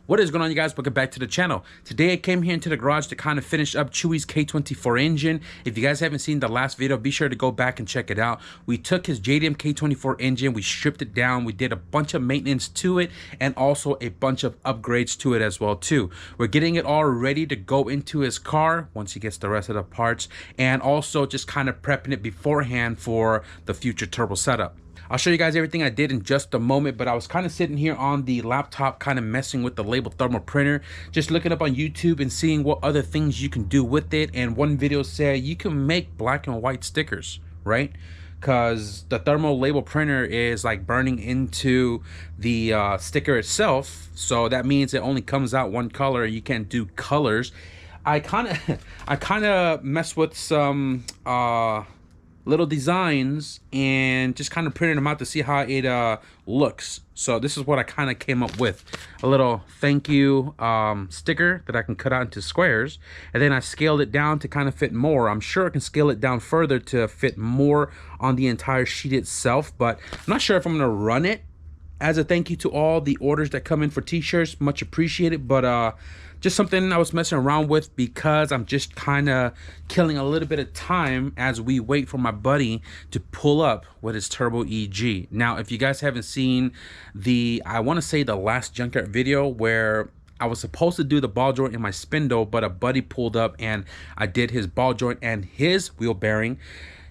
What is going on, you guys? Welcome back to the channel. Today I came here into the garage to kind of finish up Chewy's K24 engine. If you guys haven't seen the last video, be sure to go back and check it out. We took his JDM K24 engine, we stripped it down, we did a bunch of maintenance to it, and also a bunch of upgrades to it as well too. We're getting it all ready to go into his car once he gets the rest of the parts, and also just kind of prepping it beforehand for the future turbo setup. I'll show you guys everything I did in just a moment, but I was kind of sitting here on the laptop kind of messing with the label thermal printer, just looking up on YouTube and seeing what other things you can do with it. And one video said you can make black and white stickers, right? Because the thermal label printer is like burning into the sticker itself, so that means it only comes out one color. You can't do colors. I kind of messed with some little designs and just kind of printed them out to see how it looks. So this is what I kind of came up with: a little thank you sticker that I can cut out into squares, and then I scaled it down to kind of fit more. I'm sure I can scale it down further to fit more on the entire sheet itself, but I'm not sure if I'm gonna run it as a thank you to all the orders that come in for t-shirts. Much appreciated, but just something I was messing around with because I'm just kind of killing a little bit of time as we wait for my buddy to pull up with his Turbo EG. Now, if you guys haven't seen the, I want to say the last junkyard video where I was supposed to do the ball joint in my spindle, but a buddy pulled up and I did his ball joint and his wheel bearing.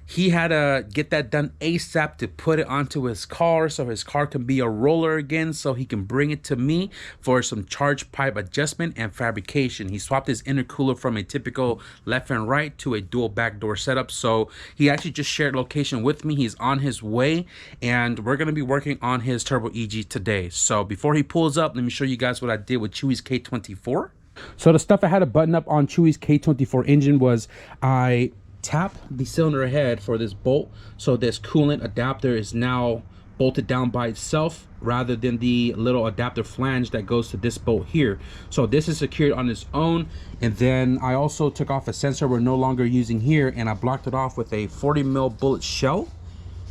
He had to get that done ASAP to put it onto his car so his car can be a roller again, so he can bring it to me for some charge pipe adjustment and fabrication. He swapped his intercooler from a typical left and right to a dual backdoor setup. So he actually just shared location with me. He's on his way, and we're going to be working on his Turbo EG today. So before he pulls up, let me show you guys what I did with Chewy's K24. So the stuff I had to button up on Chewy's K24 engine was I tap the cylinder head for this bolt, so this coolant adapter is now bolted down by itself rather than the little adapter flange that goes to this bolt here. So this is secured on its own, and then I also took off a sensor we're no longer using here, and I blocked it off with a 40mm bullet shell,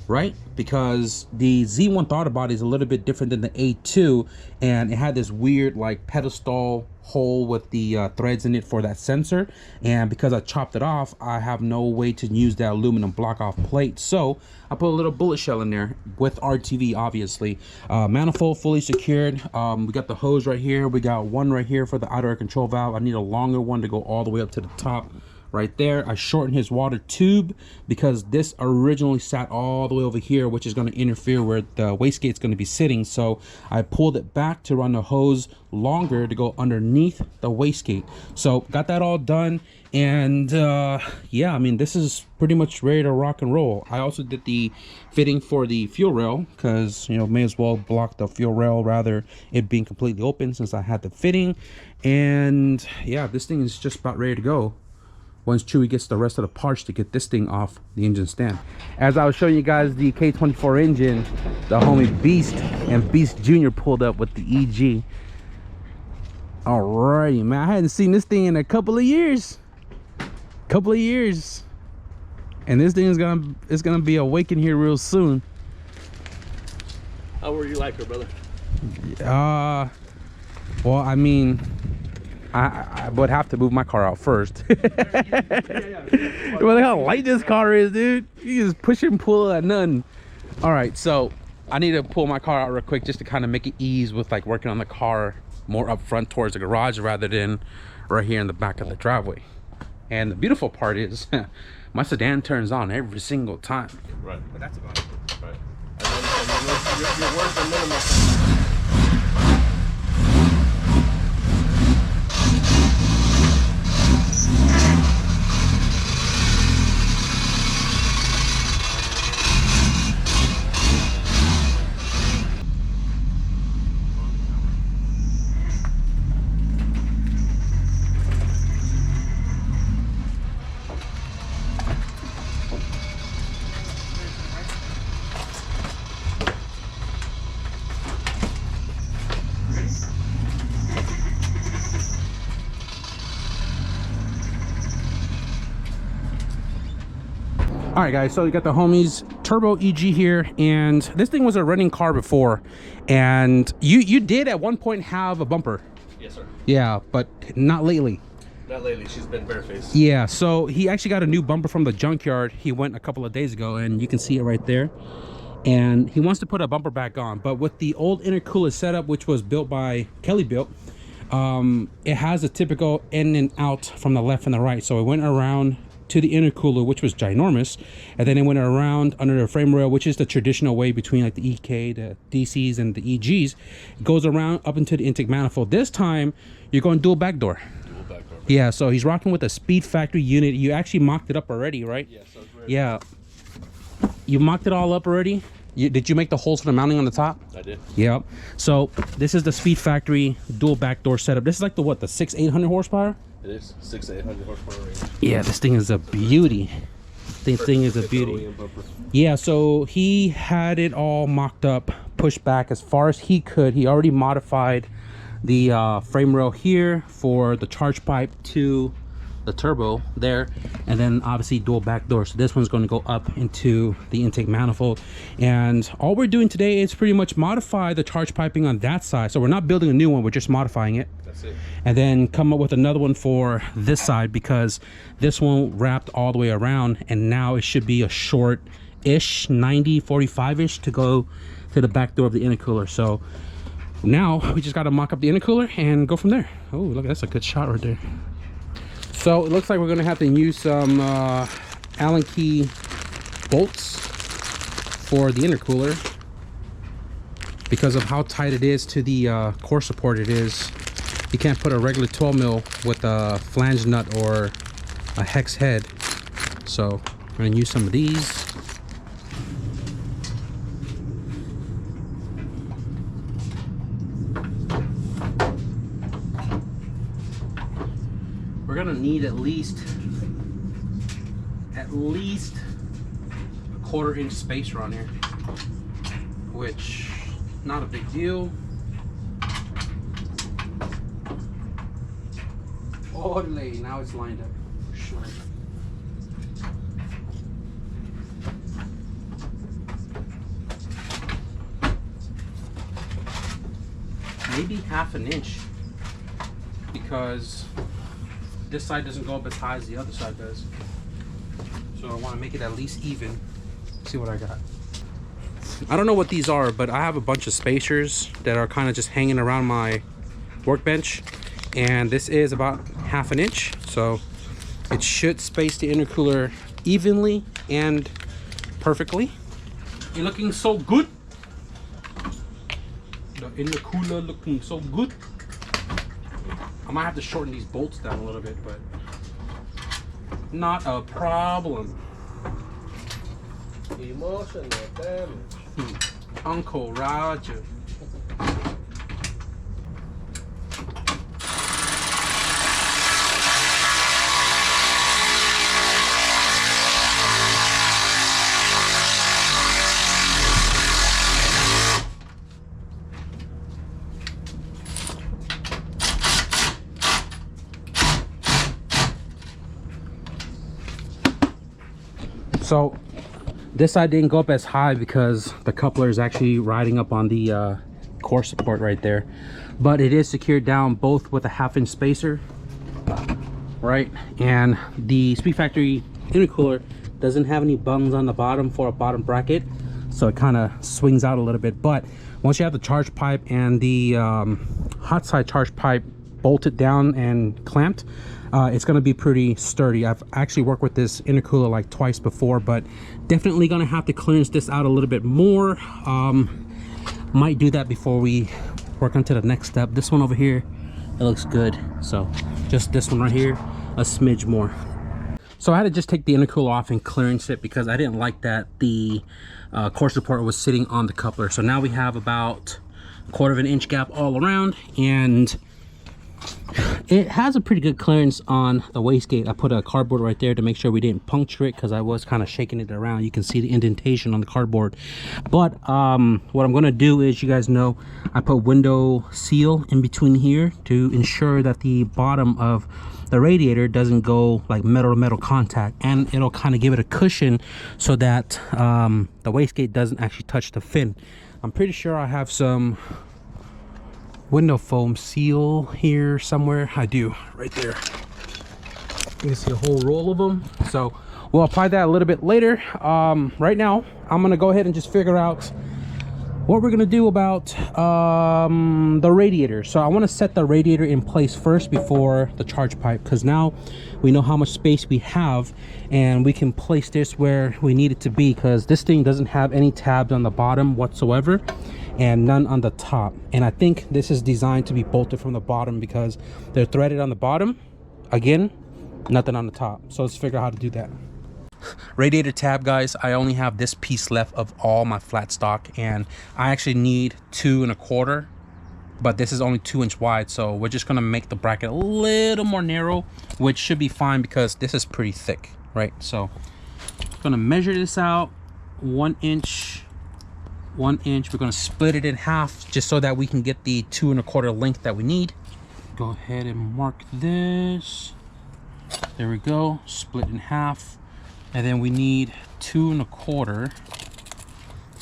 right? Because the Z1 throttle body is a little bit different than the A2, and it had this weird like pedestal hole with the threads in it for that sensor, and because I chopped it off, I have no way to use that aluminum block off plate, so I put a little bullet shell in there with RTV, obviously. Manifold fully secured. We got the hose right here, we got one right here for the outer air control valve. I need a longer one to go all the way up to the top right there. I shortened his water tube because this originally sat all the way over here, which is going to interfere where the wastegate is going to be sitting. So I pulled it back to run the hose longer to go underneath the wastegate. So got that all done, and yeah, I mean, this is pretty much ready to rock and roll. I also did the fitting for the fuel rail because, you know, may as well block the fuel rail rather it being completely open since I had the fitting. And yeah, this thing is just about ready to go once Chewy gets the rest of the parts to get this thing off the engine stand. As I was showing you guys the K24 engine, the homie Beast and Beast Jr. pulled up with the EG. Alrighty, man, I hadn't seen this thing in a couple of years. And this thing is gonna be awakened here real soon. How were you like her, brother? Well, I mean, I would have to move my car out first. Well, look how light this car is, dude. You just push and pull at none. All right, so I need to pull my car out real quick just to kind of make it ease with like working on the car more up front towards the garage rather than right here in the back of the driveway. And the beautiful part is my sedan turns on every single time. Right. But that's about it. Right. And your words are minimal. All right, guys, so you got the homies Turbo EG here, and this thing was a running car before, and you did at one point have a bumper. Yes, sir. Yeah, but not lately. Not lately. She's been barefaced. Yeah, so he actually got a new bumper from the junkyard. He went a couple of days ago, and you can see it right there. And he wants to put a bumper back on, but with the old intercooler setup, which was built by KELLYBUILT, it has a typical in and out from the left and the right. So it went around to the intercooler, which was ginormous, and then it went around under the frame rail, which is the traditional way between like the EK, the DCs, and the EGs. It goes around up into the intake manifold. This time you're going dual back door. Dual back door. Yeah, so he's rocking with a Speed Factory unit. You actually mocked it up already, right? Yeah, so it's ready. Yeah, you mocked it all up already. Did you make the holes for the mounting on the top? I did. Yep. So this is the Speed Factory dual back door setup. This is like the what, the 600-800 horsepower? It is 600 to 800 horsepower range. Yeah, this thing is a beauty. This thing is a beauty. Yeah, so he had it all mocked up, pushed back as far as he could. He already modified the frame rail here for the charge pipe to the turbo there, and then obviously dual back door. So this one's going to go up into the intake manifold, and all we're doing today is pretty much modify the charge piping on that side. So we're not building a new one, we're just modifying it. That's it. And then come up with another one for this side, because this one wrapped all the way around, and now it should be a short ish 90-45 ish to go to the back door of the intercooler. So now we just got to mock up the intercooler and go from there. Oh, look, that's a good shot right there. So it looks like we're going to have to use some Allen key bolts for the intercooler because of how tight it is to the core support. It is, you can't put a regular 12 mil with a flange nut or a hex head. So we're going to use some of these. We're gonna need at least a 1/4 inch spacer on here, which not a big deal. Ole, now it's lined up. Sure. Maybe 1/2 inch, because this side doesn't go up as high as the other side does. So I want to make it at least even. See what I got. I don't know what these are, but I have a bunch of spacers that are kind of just hanging around my workbench, and this is about 1/2 inch, so it should space the intercooler evenly and perfectly. You're looking so good. The intercooler looking so good. I might have to shorten these bolts down a little bit, but not a problem. Emotional damage. Uncle Roger. So this side didn't go up as high because the coupler is actually riding up on the core support right there, but it is secured down both with a 1/2 inch spacer, right? And the Speed Factory intercooler doesn't have any bungs on the bottom for a bottom bracket, so it kind of swings out a little bit. But once you have the charge pipe and the hot side charge pipe bolted down and clamped, it's going to be pretty sturdy. I've actually worked with this intercooler like twice before, but definitely going to have to clearance this out a little bit more. Might do that before we work on to the next step. This one over here, it looks good. So just this one right here, a smidge more. So I had to just take the intercooler off and clearance it because I didn't like that the core support was sitting on the coupler. So now we have about 1/4 inch gap all around, and it has a pretty good clearance on the wastegate. I put a cardboard right there to make sure we didn't puncture it because I was kind of shaking it around. You can see the indentation on the cardboard. But what I'm going to do is, you guys know, I put window seal in between here to ensure that the bottom of the radiator doesn't go like metal to metal contact, and it'll kind of give it a cushion so that the wastegate doesn't actually touch the fin. I'm pretty sure I have some window foam seal here somewhere. I do, right there. You can see a whole roll of them. So we'll apply that a little bit later. Right now, I'm gonna go ahead and just figure out what we're gonna do about the radiator. So I want to set the radiator in place first before the charge pipe, because now we know how much space we have and we can place this where we need it to be, because this thing doesn't have any tabs on the bottom whatsoever and none on the top. And I think this is designed to be bolted from the bottom because they're threaded on the bottom. Again, nothing on the top. So let's figure out how to do that. Radiator tab, guys, I only have this piece left of all my flat stock, and I actually need 2 1/4, but this is only 2 inch wide, so we're just gonna make the bracket a little more narrow, which should be fine because this is pretty thick, right? So I'm gonna measure this out, 1 inch, 1 inch. We're gonna split it in half just so that we can get the 2 1/4 length that we need. Go ahead and mark this. There we go, split in half. And then we need 2 1/4.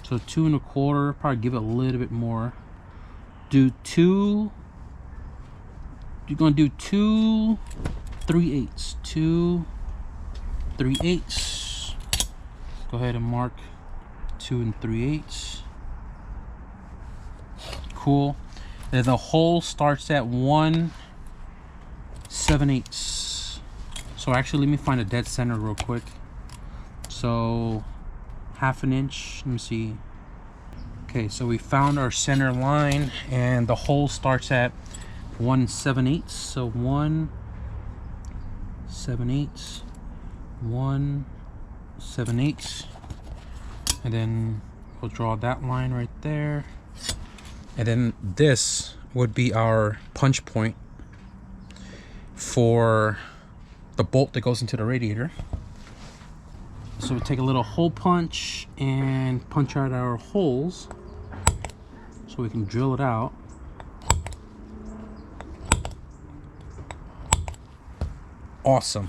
So 2 1/4, probably give it a little bit more. Do 2. You're gonna do 2 3/8. 2 3/8. Go ahead and mark 2 3/8. Cool. And the hole starts at 1 7/8. So actually, let me find a dead center real quick. So 1/2 inch, let me see. Okay, so we found our center line and the hole starts at 1 7/8. So 1 7/8, 1 7/8, and then we'll draw that line right there. And then this would be our punch point for the bolt that goes into the radiator. So we take a little hole punch and punch out our holes so we can drill it out. Awesome.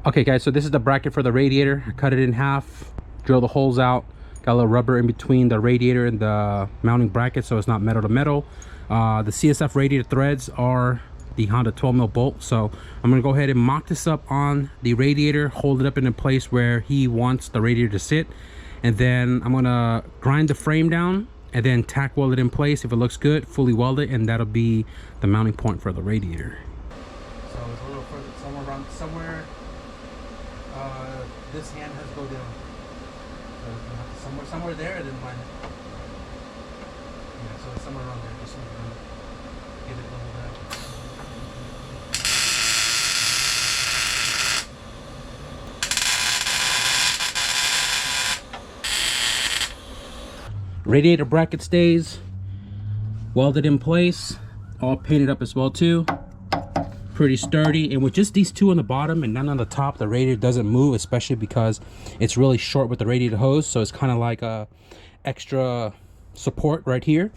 Okay guys, so this is the bracket for the radiator. I cut it in half, drill the holes out, got a little rubber in between the radiator and the mounting bracket so it's not metal to metal. The CSF radiator threads are the Honda 12mm bolt. So I'm gonna go ahead and mock this up on the radiator, hold it up in a place where he wants the radiator to sit, and then I'm gonna grind the frame down and then tack weld it in place. If it looks good, fully weld it, and that'll be the mounting point for the radiator. So it's a little further, somewhere this hand has to go down. So somewhere there, and then line it. Yeah, so it's somewhere around there. Just get it leveled out. Radiator bracket stays welded in place, all painted up as well too. Pretty sturdy, and with just these 2 on the bottom and none on the top, the radiator doesn't move, especially because it's really short with the radiator hose, so it's kind of like a extra support right here.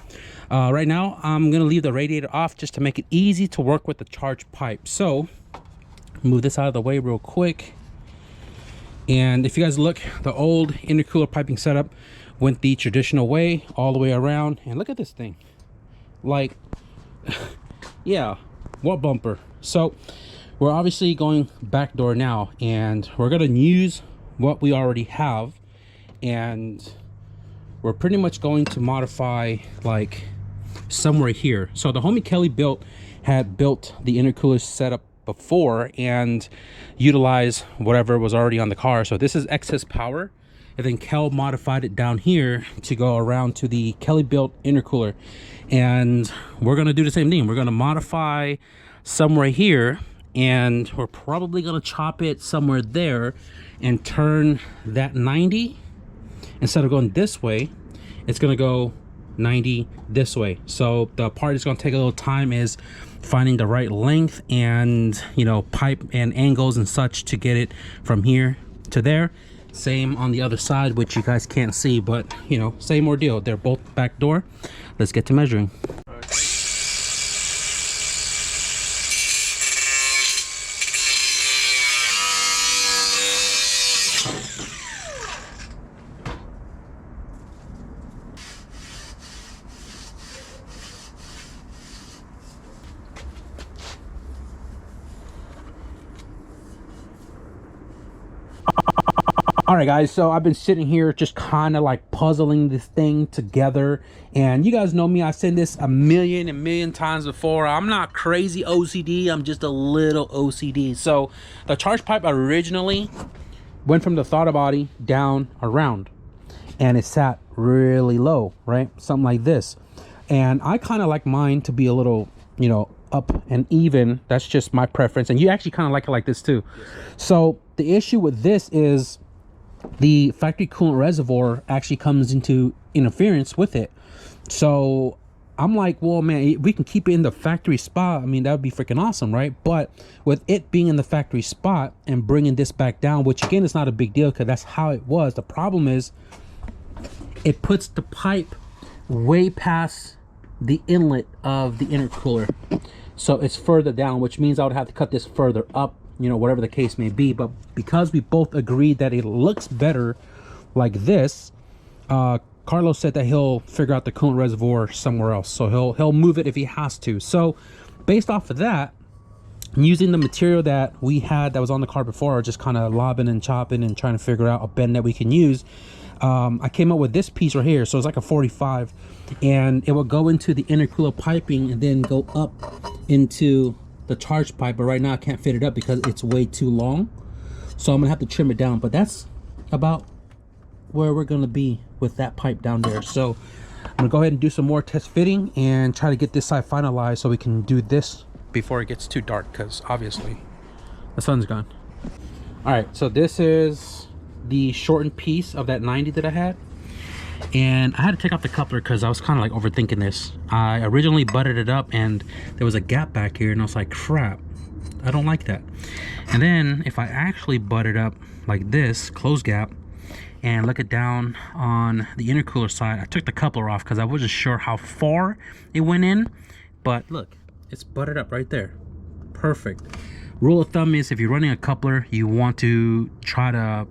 Right now I'm gonna leave the radiator off just to make it easy to work with the charge pipe. So move this out of the way real quick. And if you guys look, the old intercooler piping setup went the traditional way all the way around, and look at this thing, like yeah, what bumper. So we're obviously going back door now, and we're gonna use what we already have, and we're pretty much going to modify like somewhere here. So the homie KELLYBUILT had built the intercooler setup before and utilized whatever was already on the car. So this is excess power, and then Kel modified it down here to go around to the KELLYBUILT intercooler, and we're gonna do the same thing. We're gonna modify somewhere here, and we're probably gonna chop it somewhere there and turn that 90. Instead of going this way, it's gonna go 90 this way. So the part that's gonna take a little time is finding the right length and, you know, pipe and angles and such to get it from here to there. Same on the other side, which you guys can't see, but you know, same ordeal. They're both back door. Let's get to measuring. All right, guys, so I've been sitting here just kind of like puzzling this thing together, and you guys know me, I said this a million times before. I'm not crazy OCD, I'm just a little OCD. So the charge pipe originally went from the throttle body down around, and it sat really low, right? Something like this. And I kind of like mine to be a little, you know, up and even. That's just my preference, and you actually kind of like it like this too. Yes, so the issue with this is the factory coolant reservoir actually comes into interference with it. So I'm like, well, man, we can keep it in the factory spot. I mean, that would be freaking awesome, right? But with it being in the factory spot and bringing this back down, which again is not a big deal because that's how it was. The problem is it puts the pipe way past the inlet of the intercooler. So it's further down, which means I would have to cut this further up, you know, whatever the case may be. But because we both agreed that it looks better like this, Carlos said that he'll figure out the coolant reservoir somewhere else, so he'll move it if he has to. So based off of that, using the material that we had that was on the car before, just kind of lobbing and chopping and trying to figure out a bend that we can use, I came up with this piece right here. So it's like a 45, and it will go into the intercooler piping and then go up into the charge pipe. But right now I can't fit it up because it's way too long, so I'm gonna have to trim it down. But that's about where we're gonna be with that pipe down there. So I'm gonna go ahead and do some more test fitting and try to get this side finalized so we can do this before it gets too dark, because obviously the sun's gone. All right, so this is the shortened piece of that 90 that I had, and I had to take off the coupler because I was kind of like overthinking this. I originally butted it up and there was a gap back here, and I was like, crap, I don't like that. And then if I actually butt it up like this, close gap, and look it down on the intercooler side, I took the coupler off because I wasn't sure how far it went in, but look, it's butted up right there. Perfect. Rule of thumb is if you're running a coupler, you want to try to,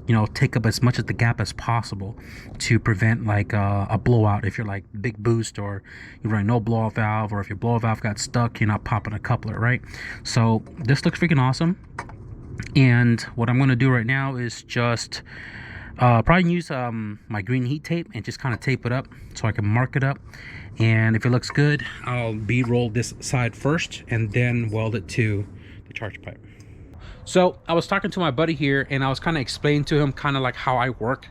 you know, take up as much of the gap as possible to prevent like a blowout. If you're like big boost, or you're running no blowout valve, or if your blowout valve got stuck, you're not popping a coupler, right? So this looks freaking awesome. And what I'm going to do right now is just probably use my green heat tape and just kind of tape it up so I can mark it up. And if it looks good, I'll B-roll this side first and then weld it to the charge pipe. So I was talking to my buddy here, and I was kind of explaining to him kind of like how I work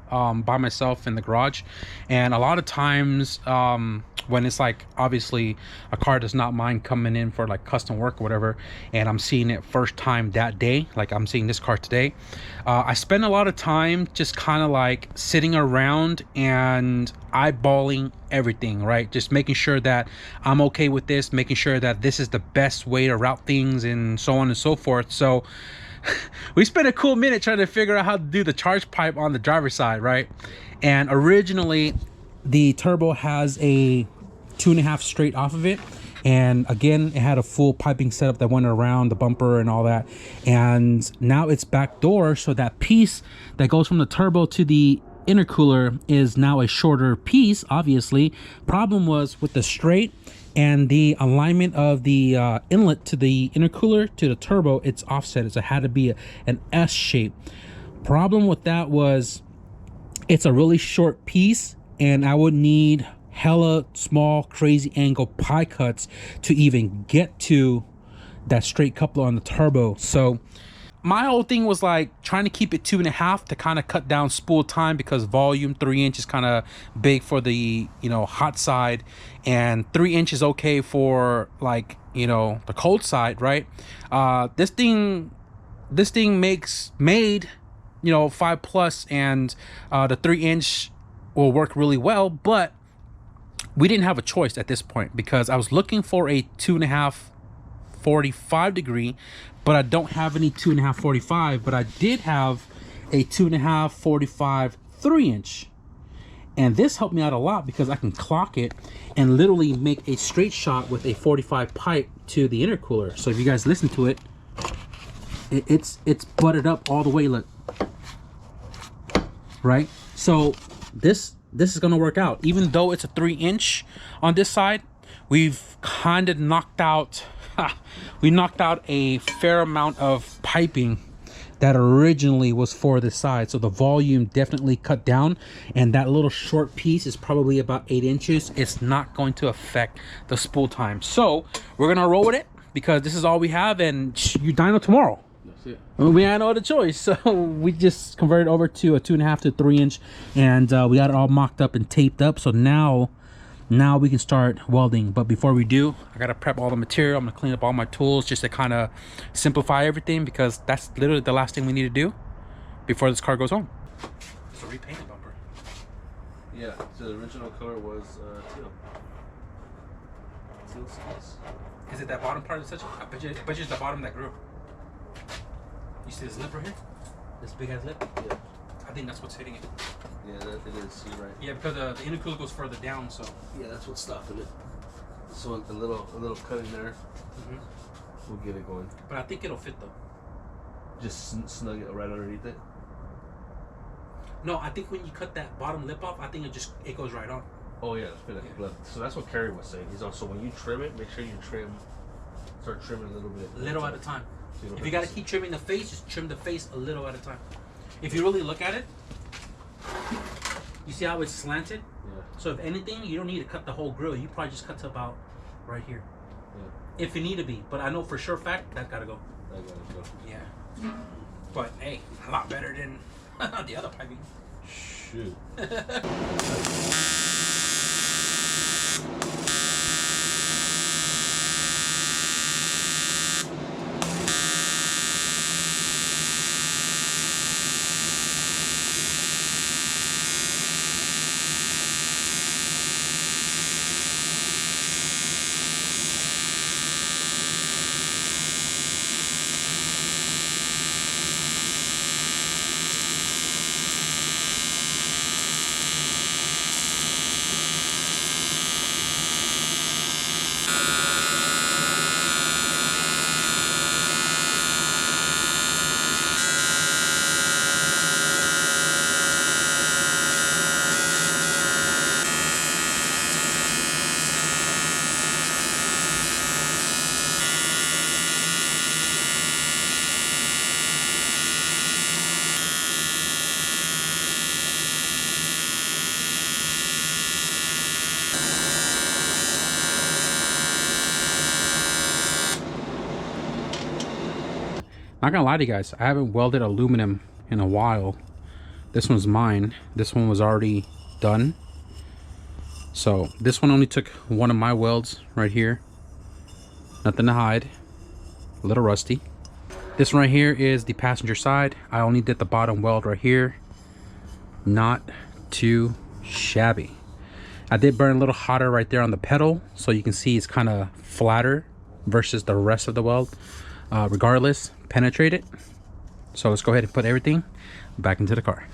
by myself in the garage. And a lot of times when it's like, obviously a car does not mind coming in for like custom work or whatever, and I'm seeing it first time that day, like I'm seeing this car today, I spend a lot of time just kind of like sitting around and eyeballing everything, right? Just making sure that I'm okay with this, making sure that this is the best way to route things, and so on and so forth. So we spent a cool minute trying to figure out how to do the charge pipe on the driver's side, right? And originally the turbo has a 2.5 straight off of it, and again it had a full piping setup that went around the bumper and all that. And now it's backdoor, so that piece that goes from the turbo to the intercooler is now a shorter piece. Obviously, problem was with the straight and the alignment of the inlet to the intercooler to the turbo, it's offset. It had to be an S shape. Problem with that was it's a really short piece, and I would need hella small crazy angle pie cuts to even get to that straight coupler on the turbo. So my whole thing was like trying to keep it 2.5 to kind of cut down spool time, because volume 3 inch is kind of big for the, you know, hot side, and 3 inch is okay for like, you know, the cold side, right? This thing made, you know, 5+, and the 3 inch will work really well. But we didn't have a choice at this point, because I was looking for a 2.5 45 degree, but I don't have any 2.5 45, but I did have a 2.5 45 3 inch. And this helped me out a lot because I can clock it and literally make a straight shot with a 45 pipe to the intercooler. So if you guys listen to it, it's butted up all the way, look, right? So this is gonna work out. Even though it's a 3 inch on this side, we've kind of knocked out we knocked out a fair amount of piping that originally was for this side. So the volume definitely cut down, and that little short piece is probably about 8 inches. It's not going to affect the spool time. So we're gonna roll with it because this is all we have, and you dyno tomorrow. That's it. We had no other choice, so we just converted over to a 2.5 to 3 inch, and we got it all mocked up and taped up. So now we can start welding. But before we do, I gotta prep all the material. I'm gonna clean up all my tools just to kind of simplify everything, because that's literally the last thing we need to do before this car goes home. It's a repainted bumper. Yeah, so the original color was teal. Teal space. Is it that bottom part of the section? I bet you it's the bottom that grew. You see this lip right here? This big ass lip? Yeah. I think that's what's hitting it. Yeah, that it is. You're right. Yeah, because the intercooler goes further down, so. Yeah, that's what's stopping it. So a little cut in there. We'll get it going. But I think it'll fit though. Just snug it right underneath it. No, I think when you cut that bottom lip off, I think it goes right on. Oh yeah, so that's what Kerry was saying. He's also, when you trim it, make sure you start trimming a little bit. Little at a time. So If you gotta keep trimming the face, just trim the face a little at a time. If you really look at it, you see how it's slanted? Yeah. So if anything, you don't need to cut the whole grill. You probably just cut to about right here. Yeah. If you need to be. But I know for sure fact, that gotta go. That gotta go. Yeah. But hey, a lot better than the other piping. Shoot. Not gonna lie to you guys, I haven't welded aluminum in a while. This one's mine. This one was already done. So this one only took one of my welds right here. Nothing to hide. A little rusty. This one right here is the passenger side. I only did the bottom weld right here. Not too shabby. I did burn a little hotter right there on the pedal, so you can see it's kind of flatter versus the rest of the weld. Regardless, penetrate it. So let's go ahead and put everything back into the car.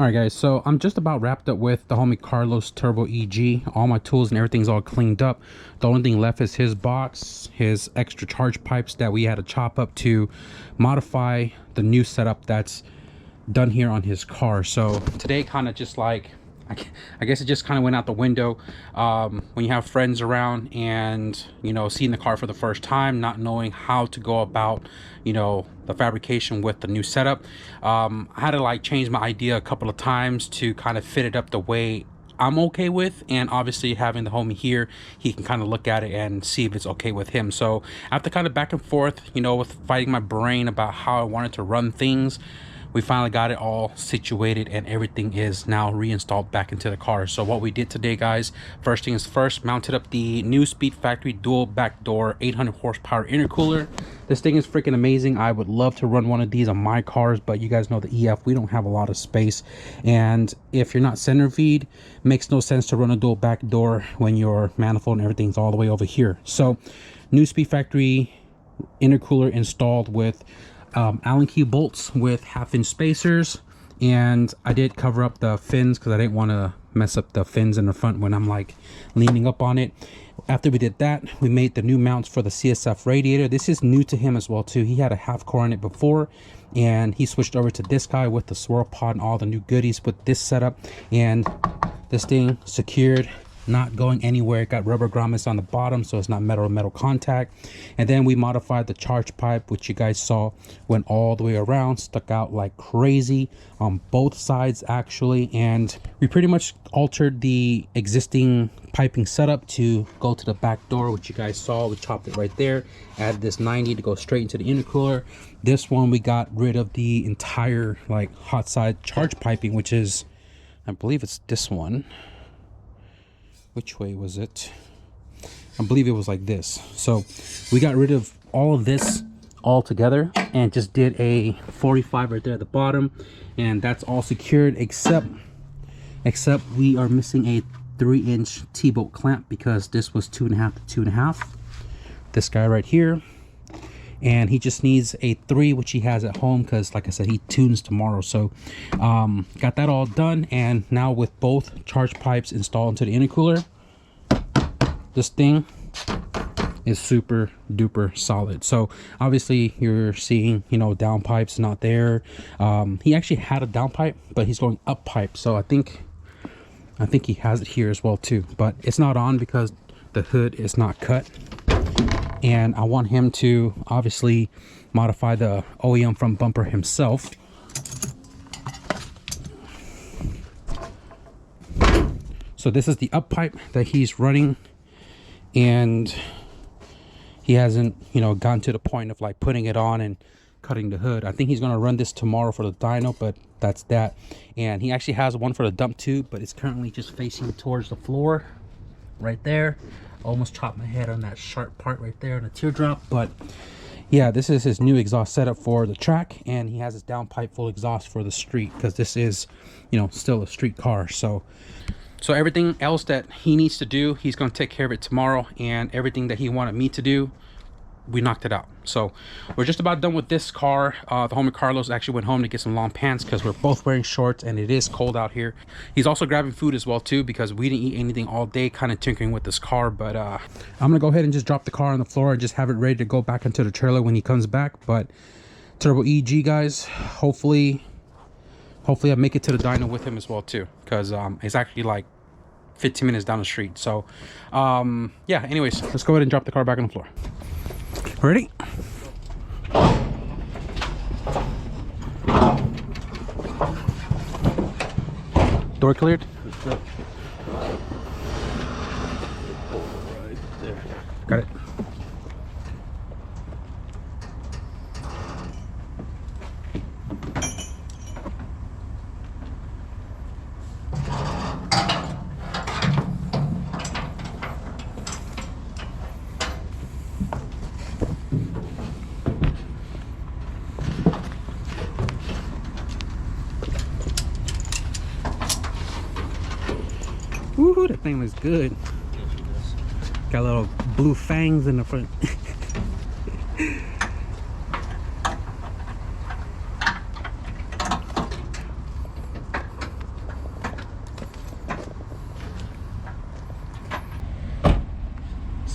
All right, guys, so I'm just about wrapped up with the homie Carlos Turbo EG. All my tools and everything's all cleaned up. The only thing left is his box, his extra charge pipes that we had to chop up to modify the new setup that's done here on his car. So today kind of just like, I guess it just kind of went out the window when you have friends around and, you know, seeing the car for the first time, not knowing how to go about, you know, the fabrication with the new setup. I had to like change my idea a couple of times to kind of fit it up the way I'm okay with, and obviously having the homie here, he can kind of look at it and see if it's okay with him. So after kind of back and forth, you know, with fighting my brain about how I wanted to run things, we finally got it all situated and everything is now reinstalled back into the car. So what we did today, guys, first thing is first, mounted up the new Speed Factory dual backdoor 800 horsepower intercooler. This thing is freaking amazing. I would love to run one of these on my cars, but you guys know the EF, we don't have a lot of space, and if you're not center feed, makes no sense to run a dual backdoor when your manifold and everything's all the way over here. So new Speed Factory intercooler installed with Allen key bolts with 1/2-inch spacers, and I did cover up the fins because I didn't want to mess up the fins in the front when I'm like leaning up on it. After we did that, we made the new mounts for the CSF radiator. This is new to him as well too. He had a half core on it before, and he switched over to this guy with the swirl pod and all the new goodies with this setup, and this thing secured, not going anywhere. It got rubber grommets on the bottom, so it's not metal to metal contact. And then we modified the charge pipe, which you guys saw went all the way around, stuck out like crazy on both sides actually, and we pretty much altered the existing piping setup to go to the back door, which you guys saw. We chopped it right there, added this 90 to go straight into the intercooler. This one we got rid of the entire like hot side charge piping, which is, I believe it's this one. Which way was it? I believe it was like this. So we got rid of all of this all together and just did a 45 right there at the bottom, and that's all secured except we are missing a 3-inch T-bolt clamp because this was 2.5 to 2.5. This guy right here, and he just needs a 3, which he has at home because like I said, he tunes tomorrow. So got that all done, and now with both charge pipes installed into the intercooler, this thing is super duper solid. So obviously you're seeing, you know, down pipes not there. He actually had a down pipe, but he's going up pipe, so I think he has it here as well too, but it's not on because the hood is not cut. And I want him to obviously modify the OEM front bumper himself. So this is the up pipe that he's running, and he hasn't, you know, gotten to the point of like putting it on and cutting the hood. I think he's going to run this tomorrow for the dyno, but that's that. And he actually has one for the dump tube, but it's currently just facing towards the floor right there. Almost chopped my head on that sharp part right there on the teardrop. But yeah, this is his new exhaust setup for the track, and he has his downpipe full exhaust for the street because this is, you know, still a street car. So everything else that he needs to do, he's going to take care of it tomorrow, and everything that he wanted me to do, we knocked it out. So we're just about done with this car. The homie Carlos actually went home to get some long pants because we're both wearing shorts and it is cold out here. He's also grabbing food as well too because we didn't eat anything all day, kind of tinkering with this car. But I'm gonna go ahead and just drop the car on the floor and just have it ready to go back into the trailer when he comes back. But Turbo EG, guys, hopefully I make it to the dyno with him as well too, because it's actually like 15 minutes down the street. So yeah, anyways, let's go ahead and drop the car back on the floor. Ready? Door cleared? Right there. Got it. Woohoo, that thing looks good. Got little blue fangs in the front.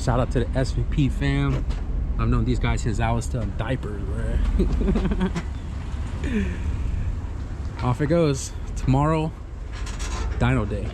Shout out to the SVP fam. I've known these guys since I was still in diapers, bro. Off it goes. Tomorrow, dyno day.